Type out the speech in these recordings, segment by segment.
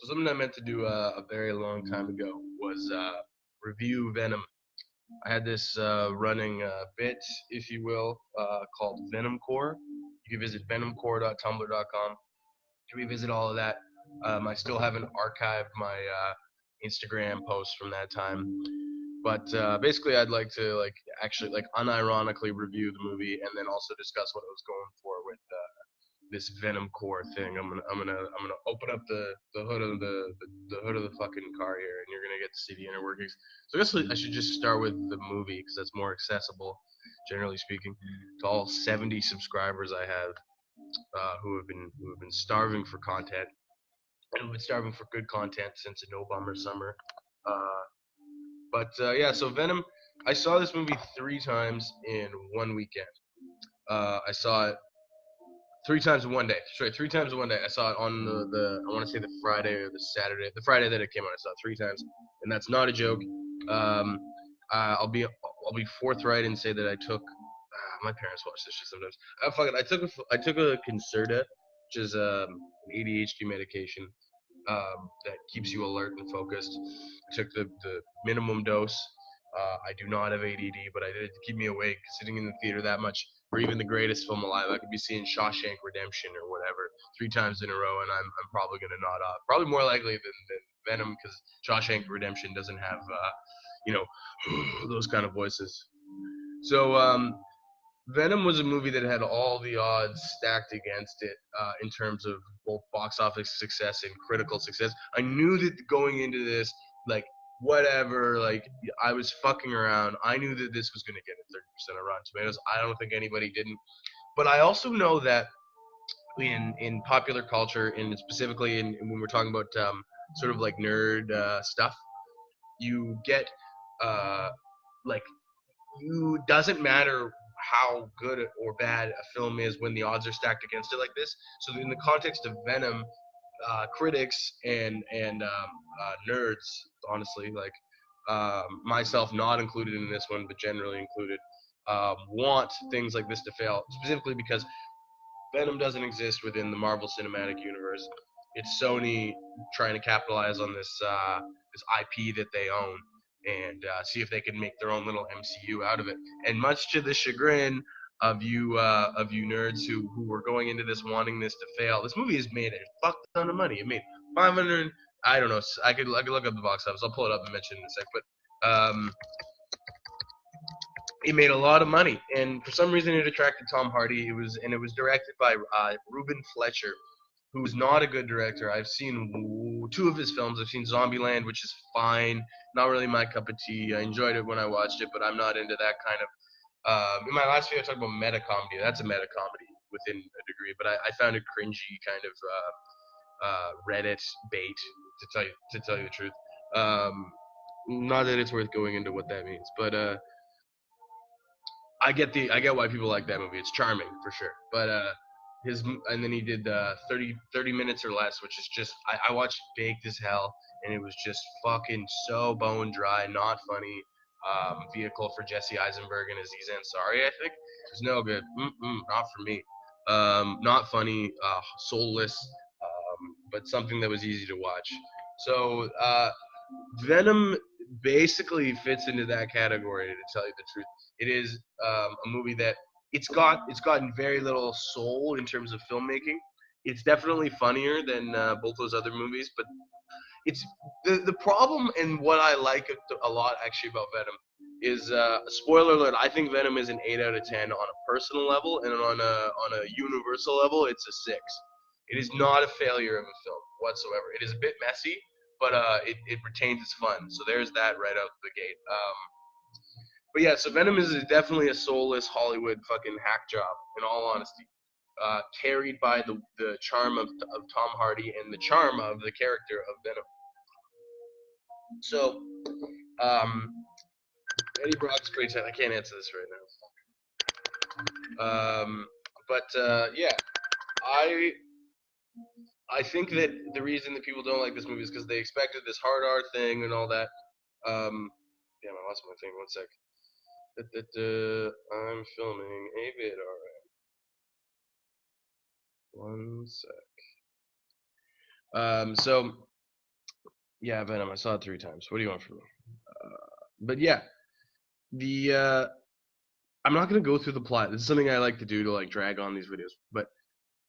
So something I meant to do a very long time ago was review Venom. I had this running bit, if you will, called Venom-Core. You can visit venomcore.tumblr.com to revisit all of that. I still haven't archived my Instagram posts from that time, but basically, I'd like to actually unironically review the movie and then also discuss what I was going for with this Venom core thing. I'm gonna open up the hood of the hood of the fucking car here, and you're gonna get to see the inner workings. So I guess I should just start with the movie because that's more accessible, generally speaking, to all 70 subscribers I have who have been starving for content and who've been starving for good content since a no bummer summer. Uh, but yeah, so Venom. I saw this movie 3 times in one weekend. I saw it 3 times in one day. Sorry, 3 times in one day. I saw it on the I want to say the Friday or the Saturday, the Friday that it came out. I saw it 3 times, and that's not a joke. Um, I'll be forthright and say that I took. My parents watch this shit sometimes. Fuck it. I took a Concerta, which is an ADHD medication that keeps you alert and focused. I took the minimum dose. I do not have ADD, but I did it to keep me awake, sitting in the theater that much. Or even the greatest film alive, I could be seeing Shawshank Redemption or whatever 3 times in a row, and I'm probably gonna nod off. Probably more likely than Venom, because Shawshank Redemption doesn't have you know those kind of voices. So Venom was a movie that had all the odds stacked against it in terms of both box office success and critical success. I knew that going into this, like, whatever, like, I was fucking around. I knew that this was going to get a 30% of Rotten Tomatoes. I don't think anybody didn't. But I also know that in popular culture, and specifically when we're talking about sort of like nerd stuff, you get uh, like you doesn't matter how good or bad a film is when the odds are stacked against it like this. So in the context of Venom, critics and nerds, honestly, like myself not included in this one, but generally included, want things like this to fail, specifically because Venom doesn't exist within the Marvel Cinematic Universe. It's Sony trying to capitalize on this IP that they own and see if they can make their own little MCU out of it. And much to the chagrin of you nerds who were going into this wanting this to fail, this movie has made a fuck ton of money. It made 500. I don't know. I could look up the box office. I'll pull it up and mention it in a sec. But it made a lot of money, and for some reason it attracted Tom Hardy. It was directed by Ruben Fletcher, who's not a good director. I've seen 2 of his films. I've seen Zombieland, which is fine, not really my cup of tea. I enjoyed it when I watched it, but I'm not into that kind of. In my last video, I talked about meta comedy. That's a meta comedy within a degree, but I found it cringy, kind of Reddit bait to tell you the truth. Not that it's worth going into what that means, but I get why people like that movie. It's charming for sure. But his and then he did 30 minutes or less, which is just I watched Baked as Hell, and it was just fucking so bone dry, not funny. Vehicle for Jesse Eisenberg and Aziz Ansari, I think. It's no good. Not for me. Not funny, soulless, but something that was easy to watch. So Venom basically fits into that category. To tell you the truth, it is a movie that it's gotten very little soul in terms of filmmaking. It's definitely funnier than both those other movies, but it's the problem and what I like a lot actually about Venom is spoiler alert. I think Venom is an 8 out of 10 on a personal level, and on a universal level, it's a 6. It is not a failure of a film whatsoever. It is a bit messy, but it retains its fun. So there's that right out the gate. But yeah, so Venom is definitely a soulless Hollywood fucking hack job. In all honesty, carried by the charm of Tom Hardy and the charm of the character of Venom. So, Eddie Brock's great. I can't answer this right now. But yeah, I I think that the reason that people don't like this movie is because they expected this hard R thing and all that. Damn, I lost my thing. One sec. I'm filming a vid. Alright. One sec. So Yeah, Venom. I saw it 3 times. What do you want from me? But yeah, the I'm not gonna go through the plot. This is something I like to do to like drag on these videos. But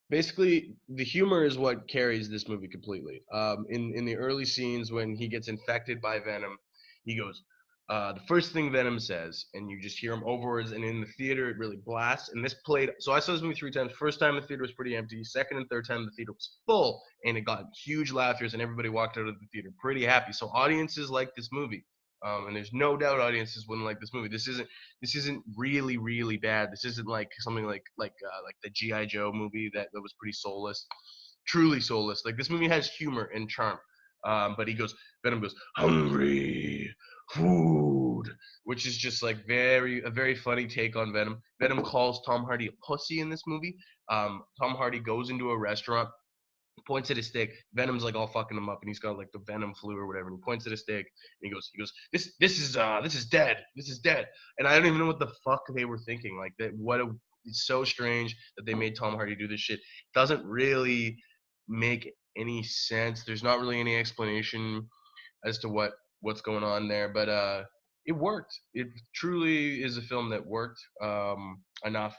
basically, the humor is what carries this movie completely. In the early scenes when he gets infected by Venom, he goes. The first thing Venom says, and you just hear him overwards, and in the theater it really blasts. And this played. So I saw this movie 3 times. First time the theater was pretty empty. Second and third time the theater was full, and it got huge laughters, and everybody walked out of the theater pretty happy. So audiences like this movie, and there's no doubt audiences wouldn't like this movie. This isn't really bad. This isn't like something like the GI Joe movie that was pretty soulless, truly soulless. Like this movie has humor and charm. But Venom goes hungry food, which is just like a very funny take on Venom. Venom calls Tom Hardy a pussy in this movie. Tom Hardy goes into a restaurant, points at his stick. Venom's like all fucking him up, and he's got like the Venom flu or whatever. And he points at his stick, and he goes, this is dead, this is dead. And I don't even know what the fuck they were thinking. Like that, it's so strange that they made Tom Hardy do this shit. It doesn't really make any sense. There's not really any explanation as to what's going on there, but it worked. It truly is a film that worked enough.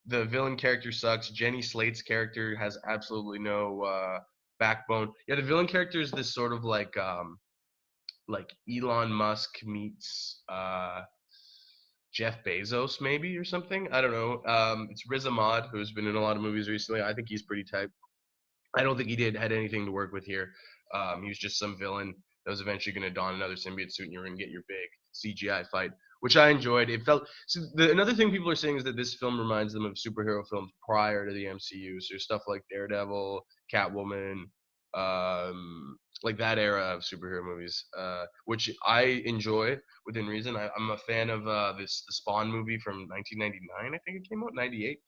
The villain character sucks. Jenny Slate's character has absolutely no backbone. Yeah, the villain character is this sort of like Elon Musk meets Jeff Bezos maybe or something. I don't know. It's Riz Ahmed, who's been in a lot of movies recently. I think he's pretty tight. I don't think he had anything to work with here. He was just some villain that was eventually going to don another symbiote suit, and you're going to get your big CGI fight, which I enjoyed. It felt. Another thing people are saying is that this film reminds them of superhero films prior to the MCU. So stuff like Daredevil, Catwoman, like that era of superhero movies, which I enjoy within reason. I'm a fan of the Spawn movie from 1999. I think it came out 98.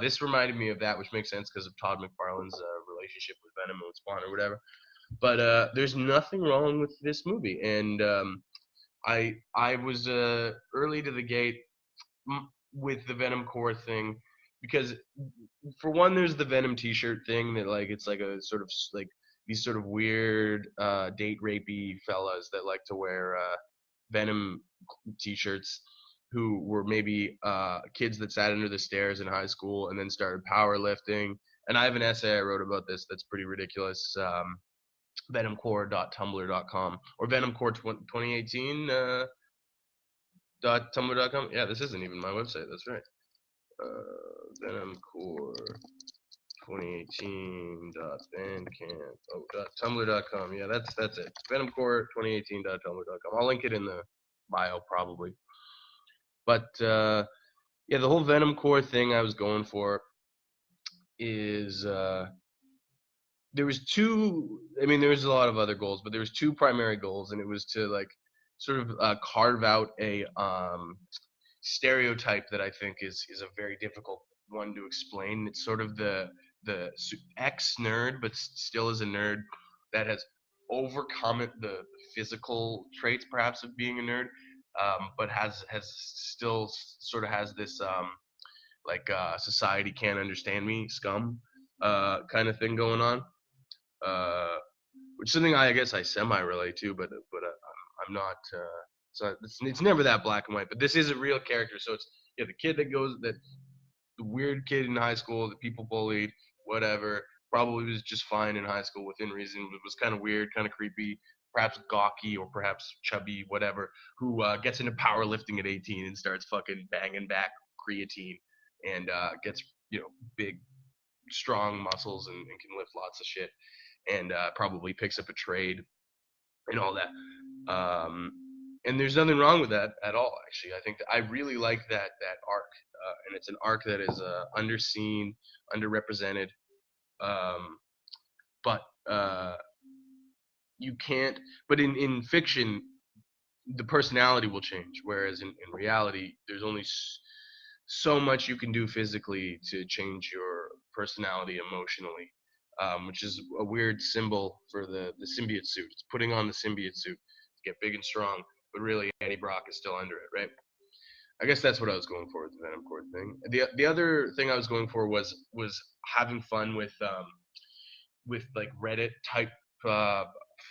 This reminded me of that, which makes sense because of Todd McFarlane's relationship with Venom and Spawn or whatever. But there's nothing wrong with this movie, and I was early to the gate with the Venom-Core thing because for one, there's the Venom T-shirt thing that like it's like a sort of like these sort of weird date rapey fellas that like to wear Venom T-shirts who were maybe kids that sat under the stairs in high school and then started powerlifting. And I have an essay I wrote about this that's pretty ridiculous. Venomcore.tumblr.com or Venomcore 2018 .tumblr.com. Yeah, this isn't even my website. That's right. Venomcore 2018.bandcamp. Oh, .tumblr.com. Yeah, that's it. Venomcore 2018.tumblr.com. I'll link it in the bio probably. But yeah, the whole Venom-Core thing I was going for is there was two. I mean, there was a lot of other goals, but there was two primary goals, and it was to like sort of carve out a stereotype that I think is a very difficult one to explain. It's sort of the ex nerd, but still is a nerd that has overcome the physical traits perhaps of being a nerd, but has still sort of has this like society can't understand me scum kind of thing going on, uh, which is something I guess I semi relate to, but I'm not. So it's never that black and white. But this is a real character, so it's the kid that the weird kid in high school that people bullied, whatever. Probably was just fine in high school within reason. It was kind of weird, kind of creepy, perhaps gawky or perhaps chubby, whatever. Who gets into powerlifting at 18 and starts fucking banging back creatine and gets big, strong muscles and can lift lots of shit and probably picks up a trade and all that. And there's nothing wrong with that at all. Actually, I think I really like that arc, and it's an arc that is underseen, underrepresented. Um, but you can't. But in fiction, the personality will change, whereas in reality, there's only so much you can do physically to change your personality emotionally, which is a weird symbol for the symbiote suit. It's putting on the symbiote suit to get big and strong, but really Eddie Brock is still under it, right? I guess that's what I was going for with the Venom-Core thing. The other thing I was going for was having fun with like Reddit type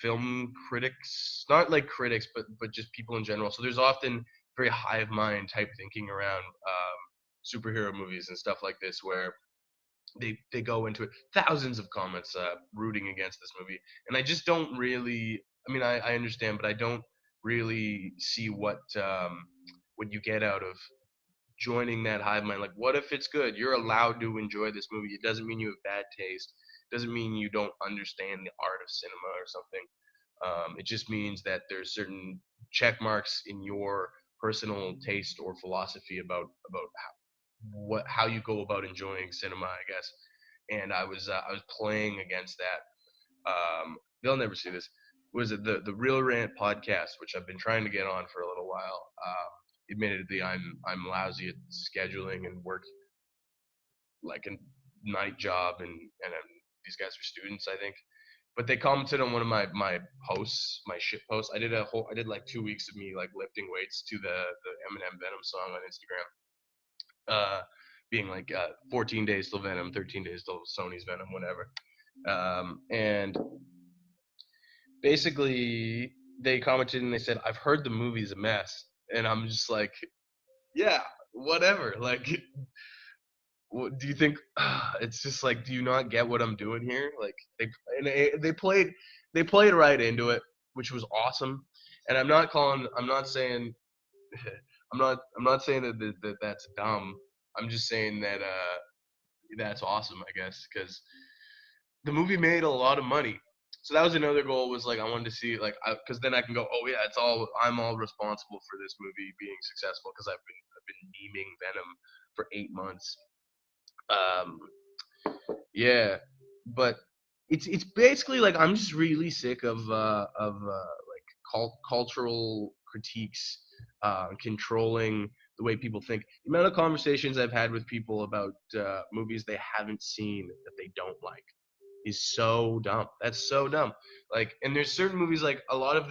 film critics, not like critics, but just people in general. So there's often very hive mind type thinking around superhero movies and stuff like this, where they go into it, thousands of comments rooting against this movie, and I just don't really. I mean, I understand, but I don't really see what you get out of joining that hive mind. Like, what if it's good? You're allowed to enjoy this movie. It doesn't mean you have bad taste. It doesn't mean you don't understand the art of cinema or something. It just means that there's certain check marks in your personal taste or philosophy about how you go about enjoying cinema, I guess. And I was playing against that. They'll never see this. Was it the Real Rant podcast, which I've been trying to get on for a little while? Admittedly, I'm lousy at scheduling and work, like a night job, and these guys are students, I think. But they commented on one of my posts, my shit posts. I did like 2 weeks of me like lifting weights to the Eminem Venom song on Instagram, being like 14 days till Venom, 13 days till Sony's Venom, whatever. And basically, they commented and they said, "I've heard the movie's a mess," and I'm just like, "Yeah, whatever." Like, what, do you think? It's just like, do you not get what I'm doing here? Like, they played right into it, which was awesome. And I'm not saying, I'm not saying that that's dumb. I'm just saying that that's awesome, I guess, because the movie made a lot of money. So that was another goal, was like I wanted to see, like, because then I can go, oh yeah, I'm all responsible for this movie being successful, because I've been memeing Venom for 8 months. Um, yeah, but it's basically like I'm just really sick of like cultural critiques controlling the way people think. The amount of conversations I've had with people about movies they haven't seen that they don't like is so dumb. That's so dumb. Like, and there's certain movies, like a lot of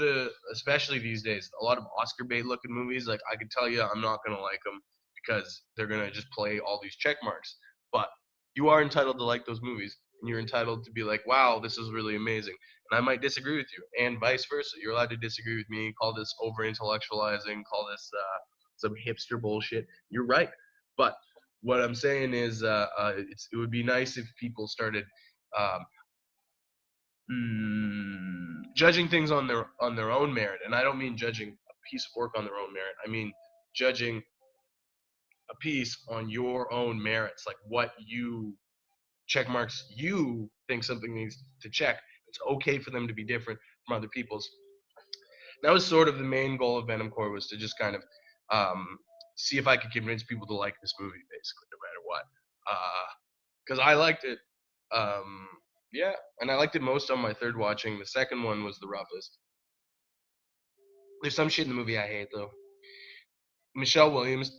especially these days, a lot of Oscar bait looking movies. Like, I could tell you, I'm not gonna like them because they're gonna just play all these check marks. But you are entitled to like those movies, and you're entitled to be like, wow, this is really amazing. And I might disagree with you, and vice versa. You're allowed to disagree with me. Call this over intellectualizing. Call this some hipster bullshit. You're right. But what I'm saying is, it would be nice if people started um, judging things on their own merit, and I don't mean judging a piece of work on their own merit. I mean judging a piece on your own merits, like what you check marks you think something needs to check. It's okay for them to be different from other people's. That was sort of the main goal of Venom-Core, was to just kind of see if I could convince people to like this movie, basically, no matter what. Because I liked it. Yeah, and I liked it most on my third watching. The second one was the roughest. There's some shit in the movie I hate, though. Michelle Williams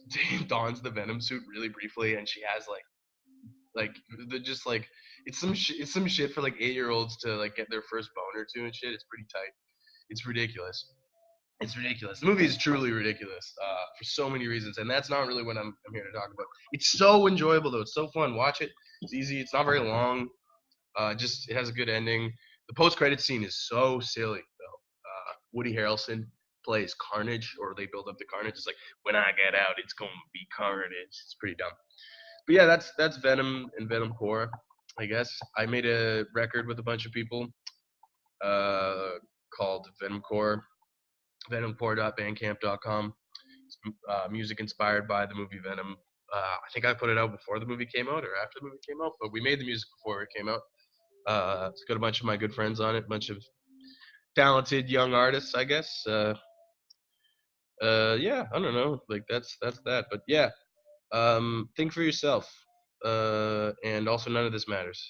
dons the Venom suit really briefly, and she has like they're just like it's some shit for like 8-year-olds to like get their first boner to and shit. It's pretty tight. It's ridiculous. It's ridiculous. The movie is truly ridiculous for so many reasons, and that's not really what I'm here to talk about. It's so enjoyable though. It's so fun. Watch it. It's easy. It's not very long. Just it has a good ending. The post-credit scene is so silly though. Woody Harrelson plays Carnage, or they build up the Carnage. It's like, when I get out, it's gonna be Carnage. It's pretty dumb. But yeah, that's Venom and Venom-Core. I guess I made a record with a bunch of people called Venom-Core. Venomcore.bandcamp.com. Music inspired by the movie Venom. I think I put it out before the movie came out or after the movie came out, but we made the music before it came out. It's got a bunch of my good friends on it, a bunch of talented young artists, I guess. Yeah, I don't know. Like, that's that. But yeah, think for yourself. And also, none of this matters.